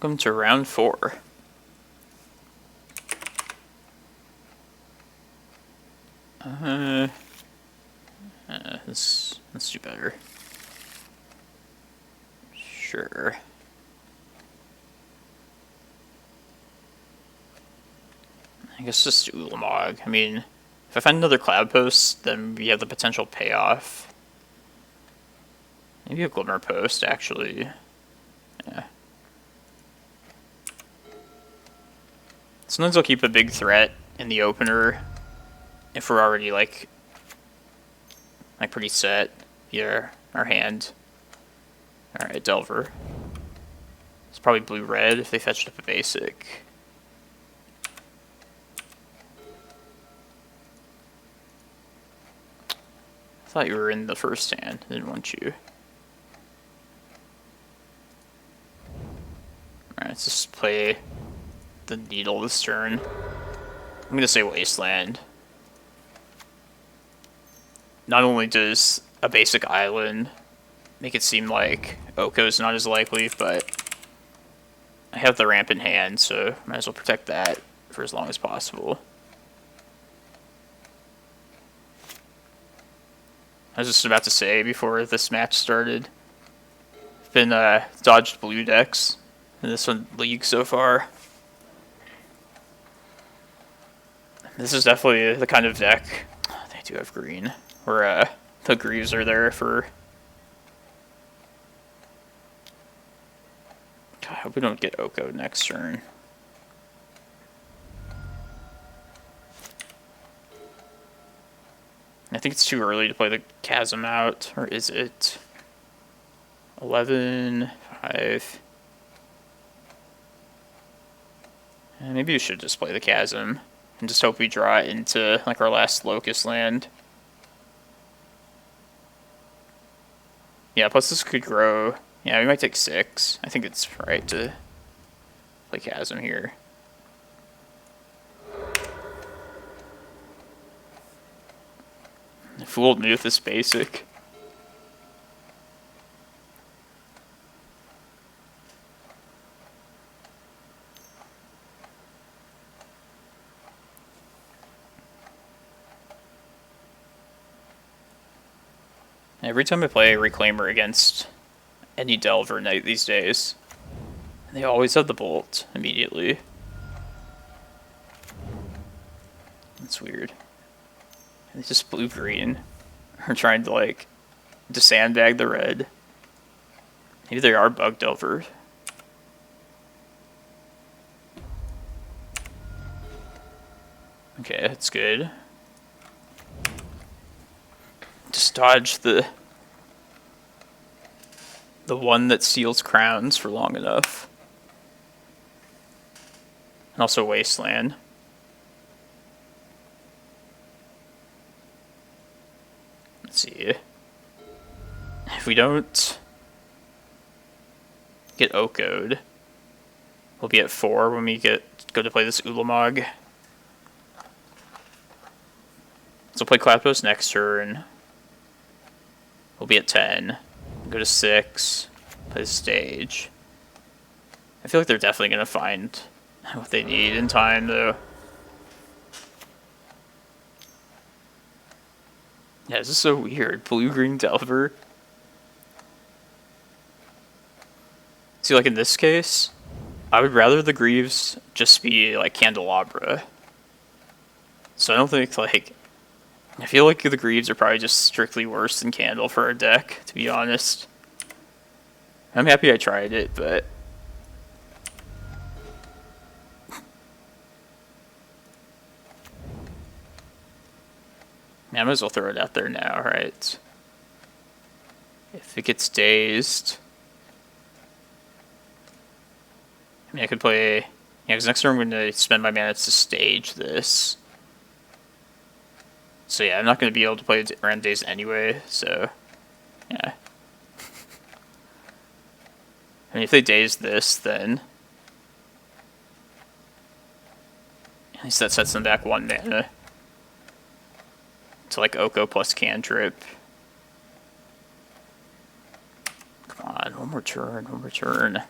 Welcome to round 4. Let's do better. Sure. I guess just Ulamog. I mean, if I find another Cloudpost, then we have the potential payoff. Maybe a Glimmerpost, actually. Yeah. Sometimes I'll keep a big threat in the opener if we're already like pretty set. Here, our hand. Alright, Delver. It's probably blue-red if they fetched up a basic. I thought you were in the first hand. I didn't want you. Alright, let's just play the Needle this turn. I'm gonna say Wasteland. Not only does a basic island make it seem like Oko's not as likely, but I have the ramp in hand, so might as well protect that for as long as possible. I was just about to say before this match started, I've been dodged blue decks in this league so far. This is definitely the kind of deck, they do have green, where the Greaves are there for... God, I hope we don't get Oko next turn. I think it's too early to play the Chasm out, or is it? 11, 5. Maybe we should just play the Chasm and just hope we draw it into like our last Locust land. Yeah, plus this could grow. Yeah, we might take 6. I think it's right to play Chasm here. It fooled me with this basic. Every time I play Reclaimer against any Delver Knight these days, they always have the Bolt immediately. That's weird. It's just blue-green. Are trying to, like, to sandbag the red. Maybe they are bug Delver. Okay, that's good. Just dodge the one that steals crowns for long enough. And also Wasteland. Let's see. If we don't get Oko'd, we'll be at 4 when we go to play this Ulamog. So play Cloudpost next turn. We'll be at 10. Go to 6. Play the stage. I feel like they're definitely going to find what they need in time, though. Yeah, this is so weird. Blue-green Delver. See, like in this case, I would rather the Greaves just be, like, Candelabra. So I don't think, like... I feel like the Greaves are probably just strictly worse than Candle for our deck, to be honest. I'm happy I tried it, but... I might as well throw it out there now, right? If it gets dazed... I mean, I could play... Yeah, because next turn I'm going to spend my mana to stage this. So yeah, I'm not going to be able to play around days anyway, so... Yeah. I mean, if they daze this, then... At least that sets them back 1 mana. To like Oko plus cantrip. Come on, one more turn, one more turn.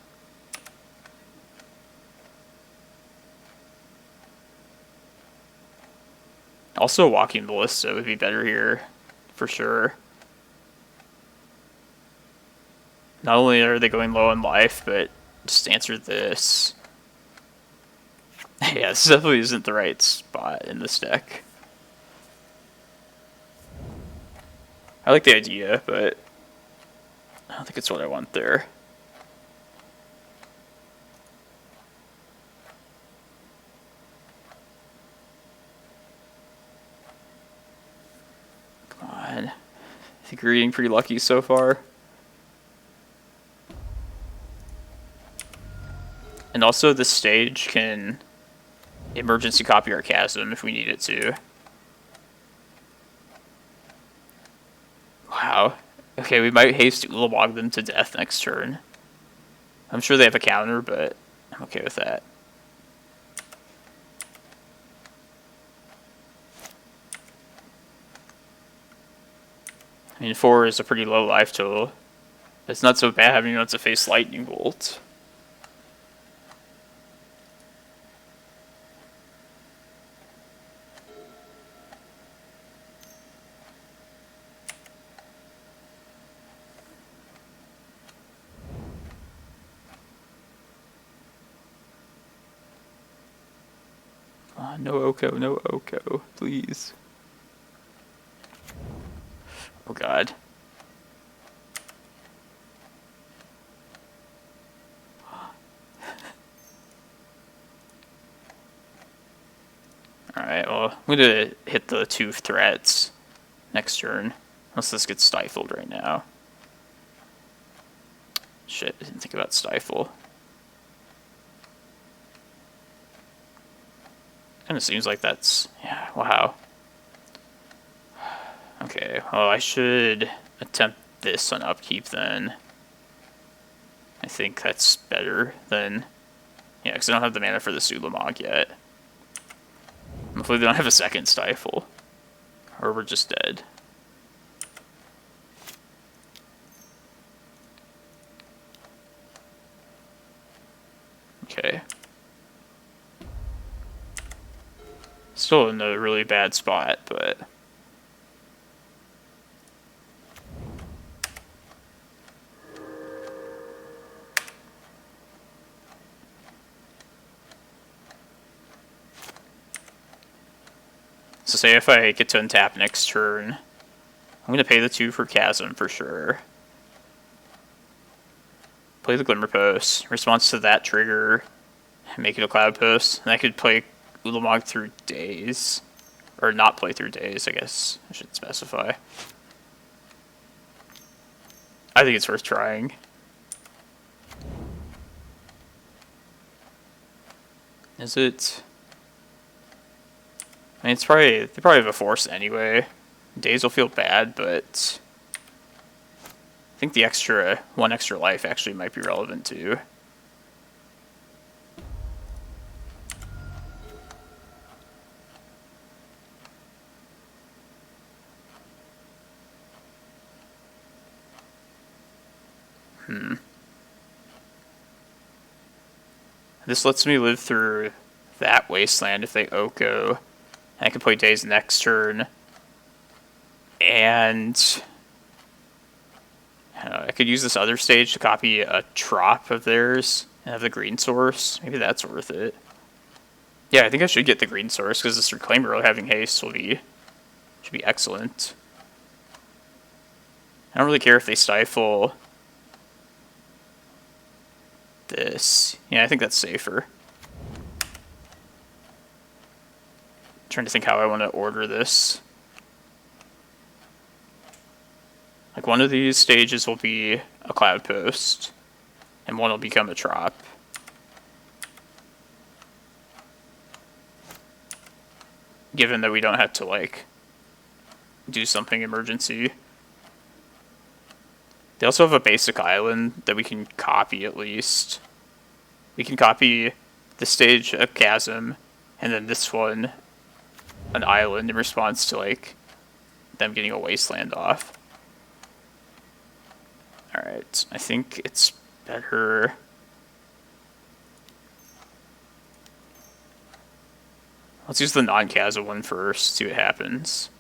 Also, Walking Ballista would be better here, for sure. Not only are they going low on life, but just answer this. Yeah, this definitely isn't the right spot in this deck. I like the idea, but I don't think it's what I want there. Come on. I think we're getting pretty lucky so far. And also, this stage can emergency copy our Chasm if we need it to. Wow. Okay, we might haste Ulamog them to death next turn. I'm sure they have a counter, but I'm okay with that. I mean, 4 is a pretty low life total. It's not so bad having to face Lightning Bolt. No Oko, no Oko, please. Oh god. Alright, well, I'm gonna hit the 2 threats next turn. Unless this gets stifled right now. Shit, I didn't think about stifle. Kinda seems like that's... yeah, wow. Okay, well, I should attempt this on upkeep then. I think that's better than... yeah, because I don't have the mana for the Ulamog yet. Hopefully they don't have a second stifle. Or we're just dead. Okay. Still in a really bad spot, but... so say if I get to untap next turn, I'm going to pay the 2 for Chasm for sure. Play the Glimmerpost, response to that trigger, make it a Cloudpost, and I could play Ulamog through days. Or not play through days, I guess I should specify. I think it's worth trying. Is it? I mean, they probably have a force anyway. Days will feel bad, but I think the one extra life actually might be relevant too. This lets me live through that wasteland if they Oko. And I can play Days next turn. And I could use this other stage to copy a Trop of theirs and have the green source. Maybe that's worth it. Yeah, I think I should get the green source because this Reclaimer having haste should be excellent. I don't really care if they stifle this. Yeah, I think that's safer. Trying to think how I want to order this. Like, one of these stages will be a Cloudpost, and one will become a Trop. Given that we don't have to, like, do something emergency. They also have a basic island that we can copy at least. We can copy the stage of Chasm, and then this one, an island in response to, like, them getting a wasteland off. Alright, I think it's better... Let's use the non-Kaza one first, see what happens.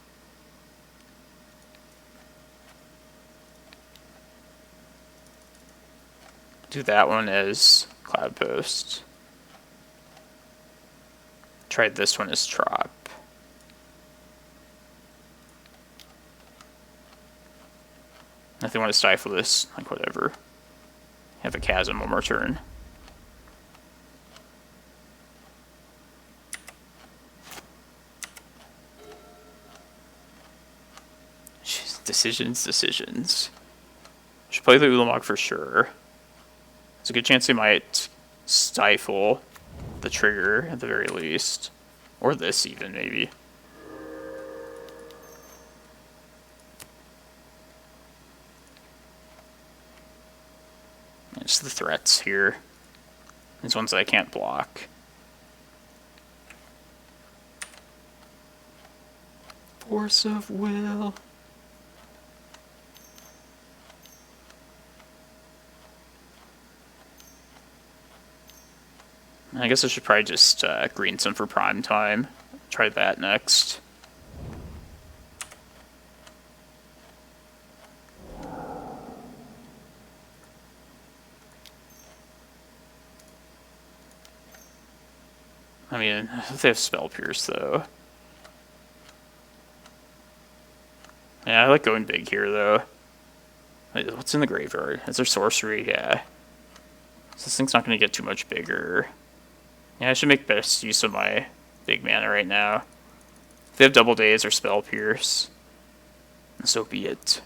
Do that one as Cloudpost. Try this one as Trop. If they want to stifle this, like whatever. Have a Chasm one more turn. Decisions. Should play the Ulamog for sure. There's a good chance they might stifle the trigger at the very least. Or this even, maybe. And just the threats here. These ones that I can't block. Force of Will. I guess I should probably just green some for prime time. Try that next. I mean, if they have Spell Pierce though. Yeah, I like going big here though. Wait, what's in the graveyard? Is there sorcery? Yeah. So this thing's not going to get too much bigger. Yeah, I should make best use of my big mana right now. If they have Double Daze or Spell Pierce, so be it.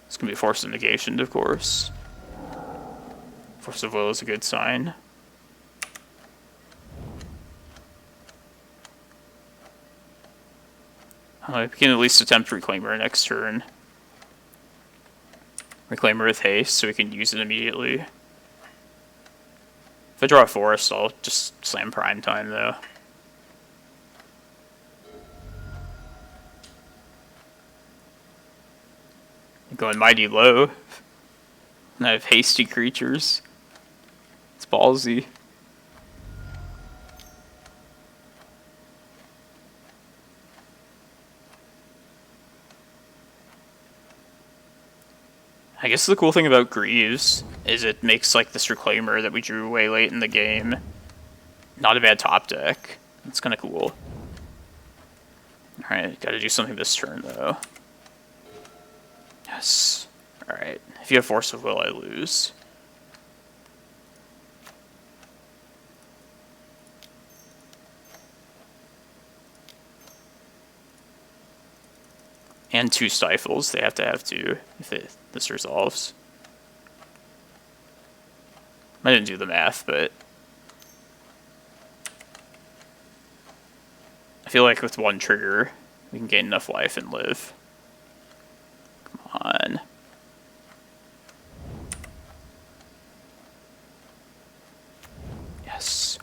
It's going to be Force of Negation, of course. Force of Will is a good sign. We can at least attempt Reclaimer next turn. Reclaimer with haste, so we can use it immediately. If I draw a forest, I'll just slam prime time though. I'm going mighty low. And I have hasty creatures. It's ballsy. I guess the cool thing about Greaves is it makes like this Reclaimer that we drew way late in the game not a bad top deck. It's kind of cool. Alright, gotta do something this turn though. Yes. Alright, if you have Force of Will, I lose. And 2 stifles, they have to if this resolves. I didn't do the math, but I feel like with 1 trigger, we can gain enough life and live. Come on. Yes.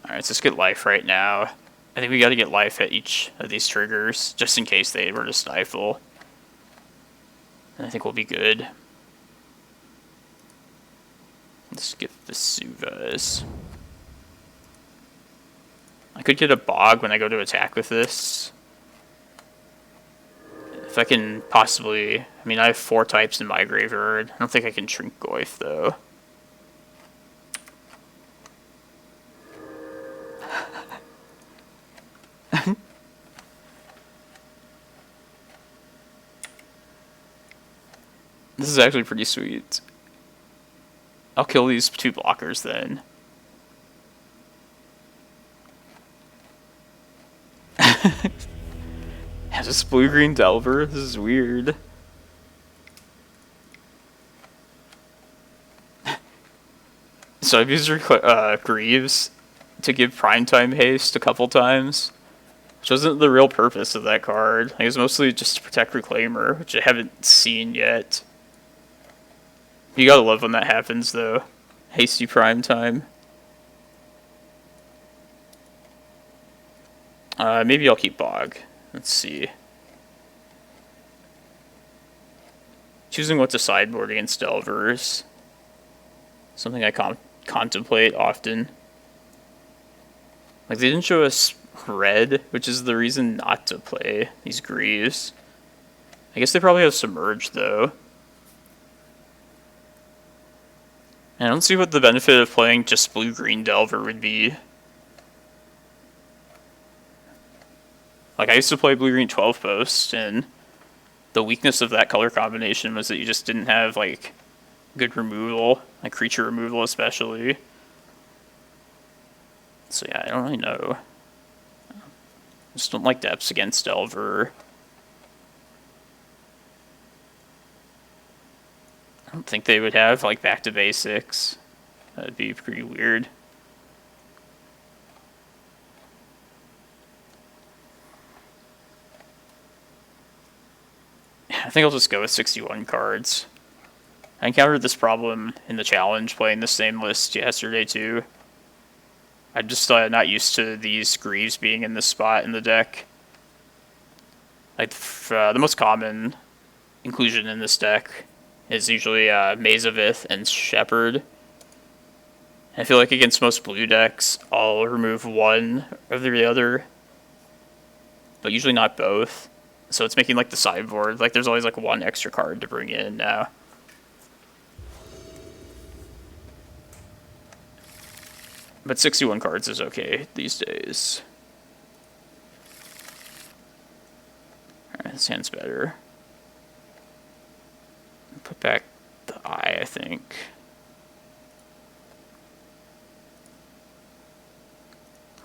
Alright, so let's get life right now. I think we gotta get life at each of these triggers, just in case they were to stifle. And I think we'll be good. Let's get Vesuvas. I could get a Bog when I go to attack with this. If I can possibly... I mean, I have 4 types in my graveyard. I don't think I can Shrink Goyf, though. This is actually pretty sweet. I'll kill these 2 blockers then. Has this blue-green Delver? This is weird. So I've used Greaves to give primetime haste a couple times. Which wasn't the real purpose of that card. It was mostly just to protect Reclaimer, which I haven't seen yet. You gotta love when that happens, though. Hasty prime time. Maybe I'll keep Bog. Let's see. Choosing what to sideboard against Delvers. Something I contemplate often. Like, they didn't show us red, which is the reason not to play these Greaves. I guess they probably have Submerge, though. And I don't see what the benefit of playing just blue-green Delver would be. Like, I used to play blue-green 12-post, and the weakness of that color combination was that you just didn't have, like, good removal, like creature removal especially. So yeah, I don't really know. I just don't like depths against Delver. I don't think they would have, like, back to basics. That'd be pretty weird. I think I'll just go with 61 cards. I encountered this problem in the challenge playing the same list yesterday too. I'm just not used to these Greaves being in this spot in the deck. Like, the most common inclusion in this deck is usually Maze of Ith and Shepherd. I feel like against most blue decks, I'll remove one or the other, but usually not both. So it's making, like, the sideboard, like, there's always, like, one extra card to bring in now. But 61 cards is okay these days. Alright, this hand's better. Put back the Eye, I think.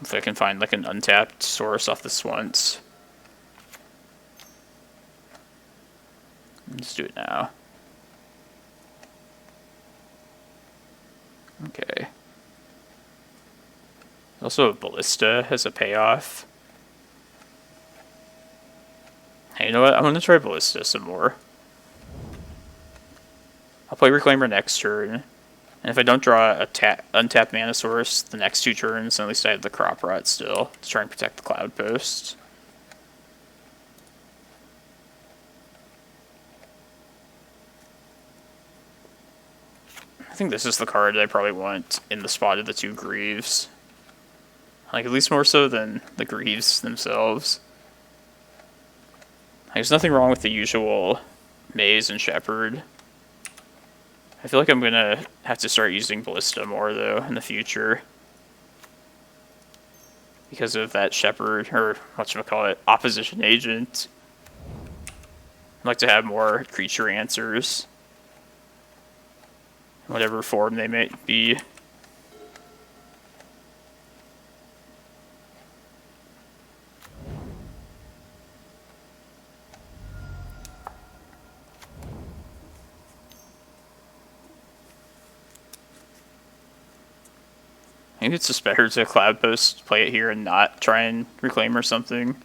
If I can find, like, an untapped source off this once. Let's do it now. Okay. Also, Ballista has a payoff. Hey, you know what? I'm gonna try Ballista some more. I'll play Reclaimer next turn, and if I don't draw a untapped mana source the next 2 turns, then at least I have the Crop Rot still to try and protect the Cloudpost. I think this is the card I probably want in the spot of the 2 Greaves. Like, at least more so than the Greaves themselves. Like, there's nothing wrong with the usual Maze and Shepherd. I feel like I'm gonna have to start using Ballista more, though, in the future. Because of that Shepherd, or whatchamacallit, Opposition Agent. I'd like to have more creature answers. Whatever form they may be. Maybe it's just better to Cloudpost, play it here, and not try and Reclaim or something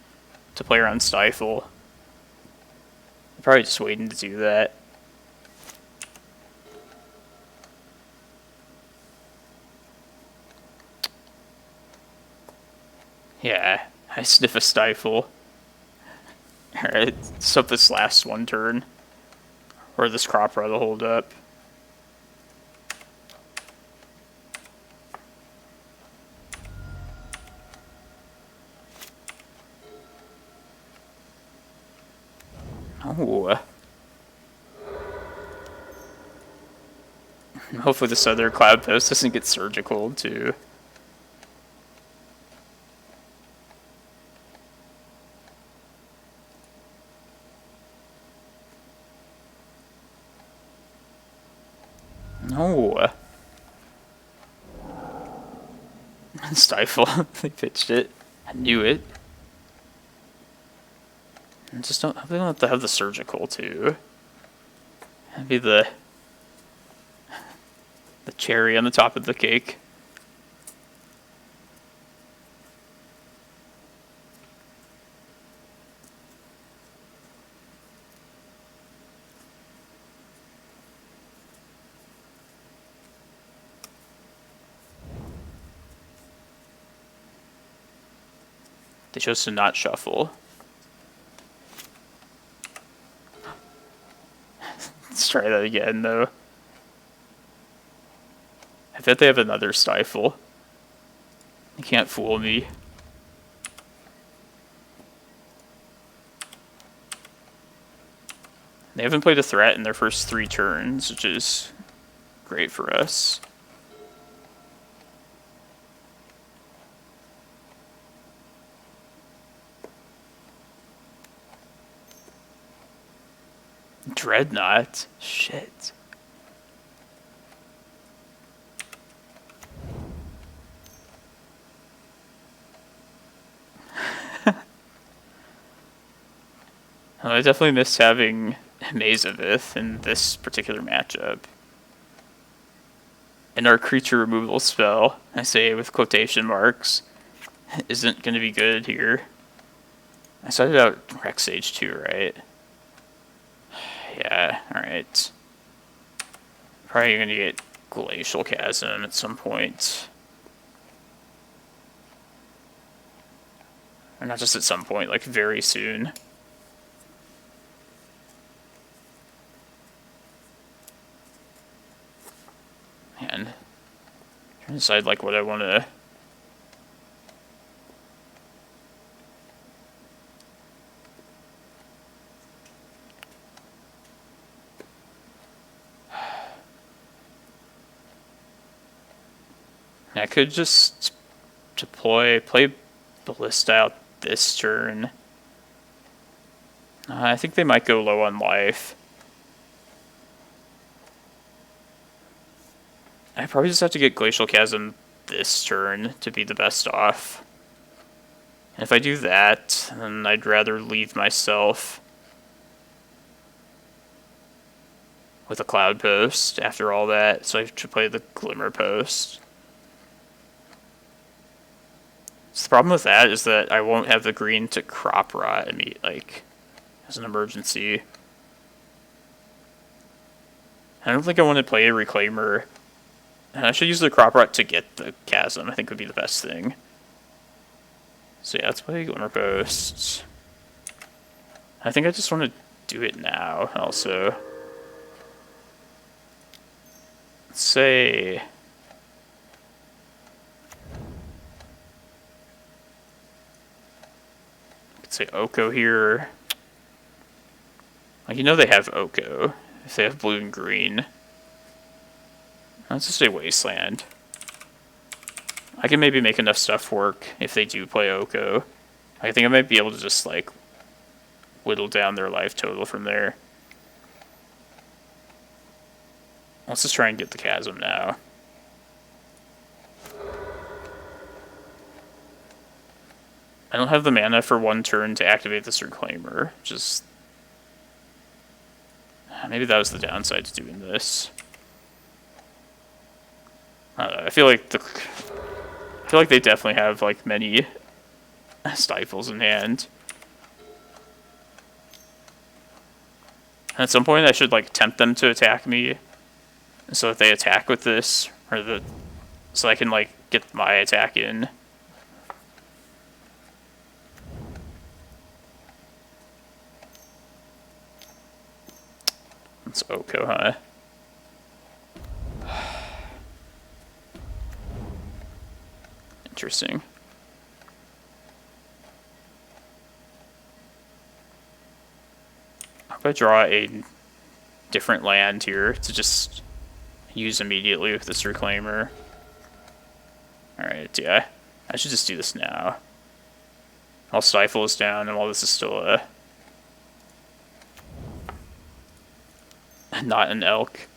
to play around Stifle. I'm probably just waiting to do that. Yeah, I sniff a Stifle. Alright, let's hope this lasts 1 turn. Or this Crop Rot will hold up. Oh. Hopefully this other Cloudpost doesn't get surgical too. No. Stifle. They pitched it. I knew it. And just don't. They don't have to have the surgical too. That'd be the cherry on the top of the cake. They chose to not shuffle. Let's try that again, though. I bet they have another Stifle. You can't fool me. They haven't played a threat in their first 3 turns, which is great for us. Dreadnought? Shit. I definitely miss having Maze of Ith in this particular matchup. And our creature removal spell, I say with quotation marks, isn't going to be good here. I started out Rec Sage too, right? Yeah, alright. Probably going to get Glacial Chasm at some point. Or not just at some point, like very soon. And trying to decide like what I want to. I could just play Ballista out this turn. I think they might go low on life. I probably just have to get Glacial Chasm this turn to be the best off. And if I do that, then I'd rather leave myself with a Cloudpost after all that, so I have to play the Glimmerpost. So the problem with that is that I won't have the green to Crop Rot like as an emergency. I don't think I want to play a Reclaimer. And I should use the Crop Rot to get the Chasm, I think would be the best thing. So yeah, let's play Glimmerpost. I think I just want to do it now, also. Let's say... Let's say Oko here. Like, you know they have Oko, if they have blue and green. Let's just say Wasteland. I can maybe make enough stuff work if they do play Oko. I think I might be able to just, like, whittle down their life total from there. Let's just try and get the Chasm now. I don't have the mana for 1 turn to activate this Reclaimer, just... Maybe that was the downside to doing this. I feel like they definitely have like many Stifles in hand. At some point, I should like tempt them to attack me, so that they attack with this, so I can like get my attack in. It's Oko, huh? Interesting. I hope I draw a different land here to just use immediately with this Reclaimer. Alright, yeah. I should just do this now. I'll Stifle is down, and while this is still not an elk.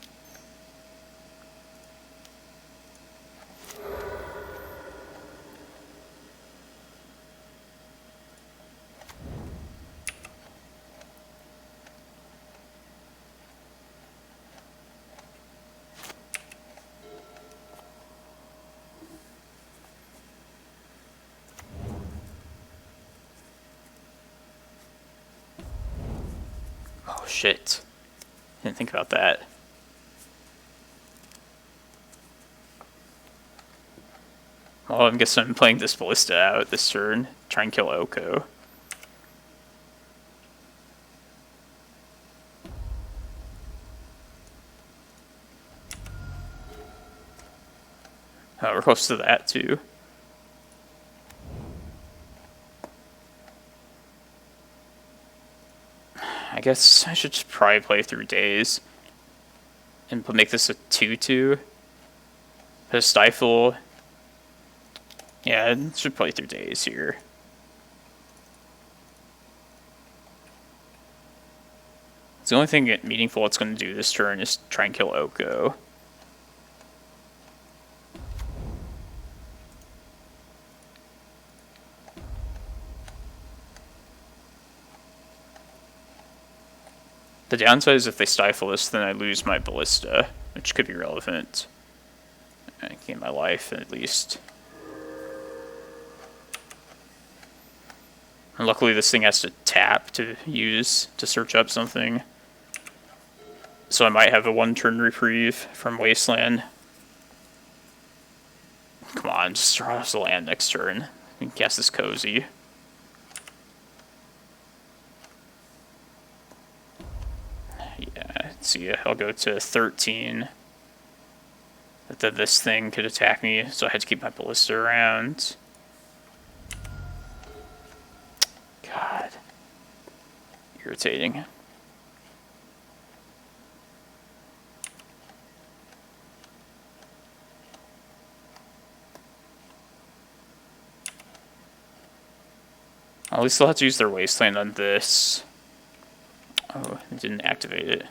Oh shit. Didn't think about that. Well, I guess I'm playing this Ballista out this turn. try and kill Oko. Oh, we're close to that too. I guess I should just probably play through days and make this a 2-2. Put a Stifle. Yeah, I should play through days here. It's the only thing meaningful it's going to do this turn is try and kill Oko. The downside is if they stifle this, then I lose my Ballista, which could be relevant. I gain my life, at least. And luckily this thing has to tap to use to search up something. So I might have a 1-turn reprieve from Wasteland. Come on, just draw us a land next turn. We can cast this Cozy. Yeah, let's see, I'll go to 13. But then this thing could attack me, so I had to keep my Ballista around. God. Irritating. At least they'll have to use their Wasteland on this. Oh, it didn't activate it.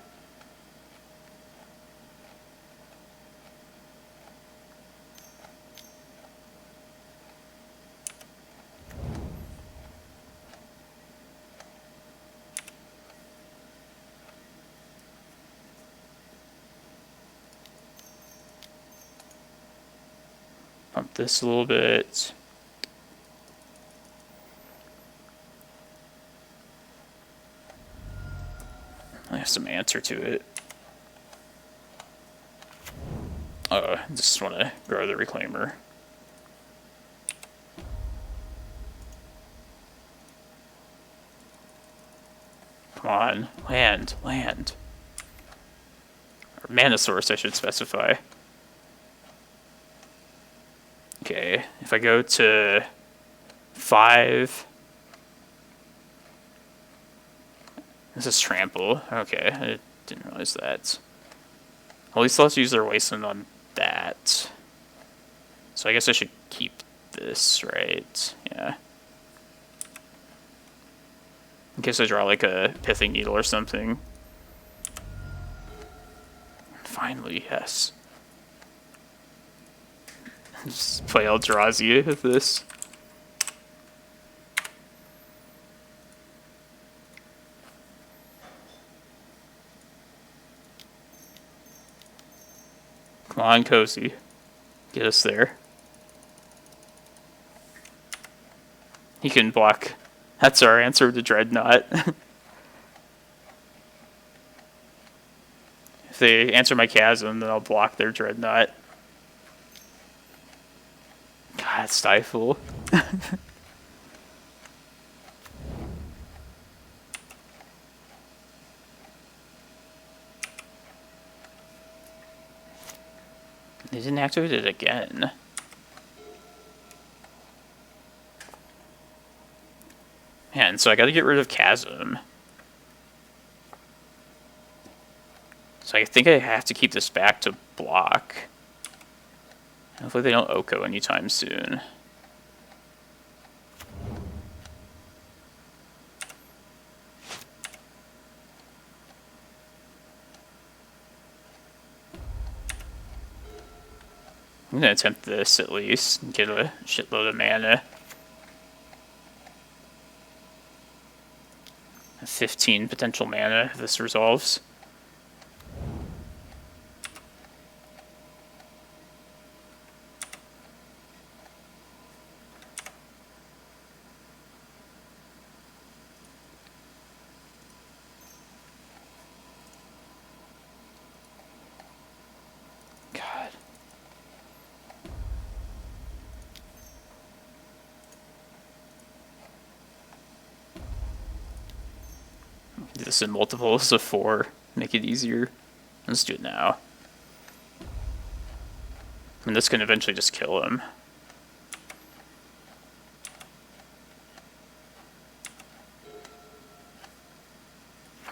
Pump this a little bit. I have some answer to it. I just want to grow the Reclaimer. Come on, land. Or mana source, I should specify. Okay, if I go to 5... This is Trample. Okay, I didn't realize that. At least let's use their Wasteland on that. So I guess I should keep this, right? Yeah. In case I draw like a Pithing Needle or something. Finally, yes. Just play Eldrazi with this. Come on, Cozy. Get us there. He can block. That's our answer to Dreadnought. If they answer my Chasm, then I'll block their Dreadnought. God, Stifle. They didn't activate it again. Man, so I gotta get rid of Chasm. So I think I have to keep this back to block. Hopefully they don't Oko anytime soon. I'm gonna attempt this at least and get a shitload of mana. 15 potential mana if this resolves. Do this in multiples of 4. Make it easier. Let's do it now. I mean, this can eventually just kill him.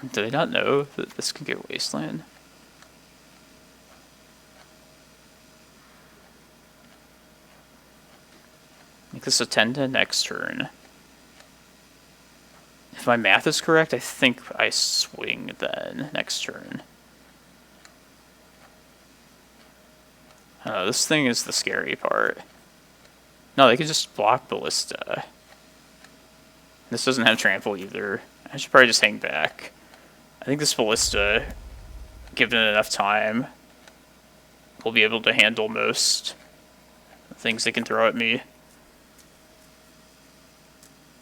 Do they not know that this can get Wasteland? Make this a 10-10 next turn. If my math is correct, I think I swing then next turn. This thing is the scary part. No, they can just block Ballista. This doesn't have trample either. I should probably just hang back. I think this Ballista, given it enough time, will be able to handle most things they can throw at me.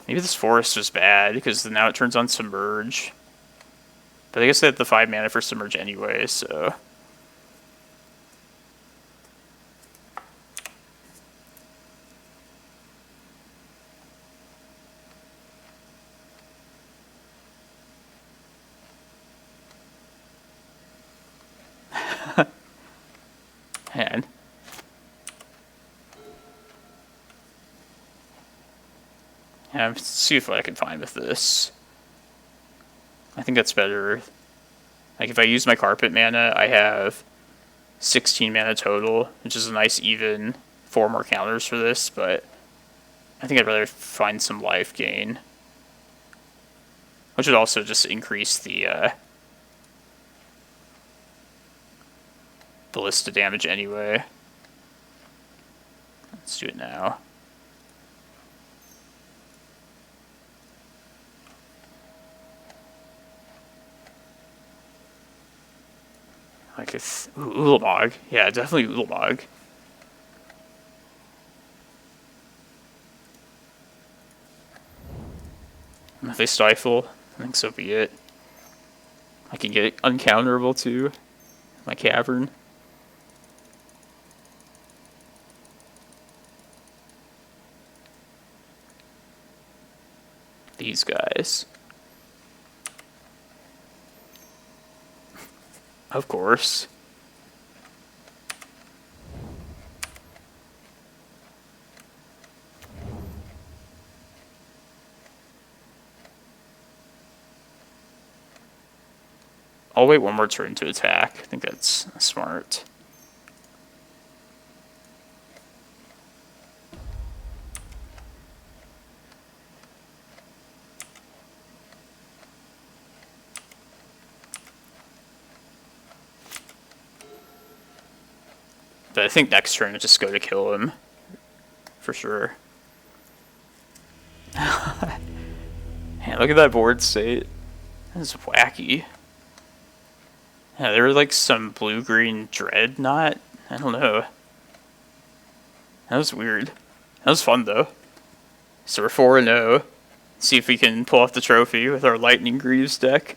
Maybe this forest was bad, because now it turns on Submerge. But I guess they had the 5 mana for Submerge anyway, so... Man. Yeah, let's see if I can find with this. I think that's better. Like, if I use my carpet mana, I have 16 mana total, which is a nice even 4 more counters for this, but I think I'd rather find some life gain. Which would also just increase the Ballista damage anyway. Let's do it now. Like it's Ulamog. Yeah, definitely Ulamog. If they stifle, I think so be it. I can get uncounterable too. My Cavern. These guys. Of course. I'll wait one more turn to attack. I think that's smart. But I think next turn I just go to kill him. For sure. Man, look at that board state. That's wacky. Yeah, there were like some blue-green Dreadnought. I don't know. That was weird. That was fun though. So we're 4-0. See if we can pull off the trophy with our Lightning Greaves deck.